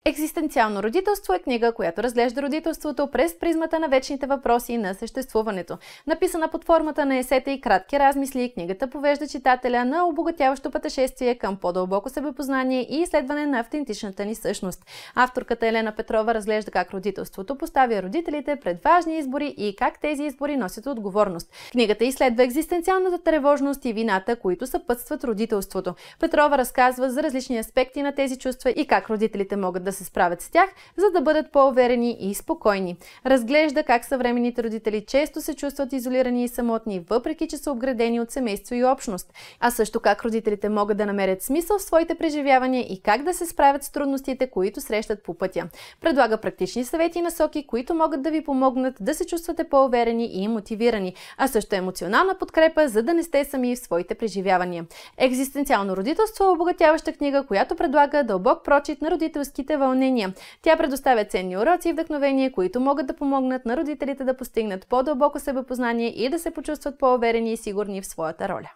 Екзистенциално родителство е книга, която разглежда родителството през призмата на вечните въпроси на съществуването. Написана под формата на есета и кратки размисли, книгата повежда читателя на обогатяващо пътешествие към по-дълбоко себепознание и изследване на автентичната ни същност. Авторката Елена Петрова разглежда как родителството поставя родителите пред важни избори и как тези избори носят отговорност. Книгата изследва екзистенциалната тревожност и вината, които съпътстват родителството. Петрова разказва за различни аспекти на тези чувства и как родителите могат да се справят с тях, за да бъдат по-уверени и спокойни. Разглежда как съвременните родители често се чувстват изолирани и самотни, въпреки че са обградени от семейство и общност. А също как родителите могат да намерят смисъл в своите преживявания и как да се справят с трудностите, които срещат по пътя. Предлага практични съвети и насоки, които могат да ви помогнат да се чувствате по-уверени и мотивирани, а също емоционална подкрепа, за да не сте сами в своите преживявания. Екзистенциално родителство е обогатяваща книга, която предлага дълбок прочит на родителските вълнения. Тя предоставя ценни уроци и вдъхновения, които могат да помогнат на родителите да постигнат по-дълбоко себепознание и да се почувстват по-уверени и сигурни в своята роля.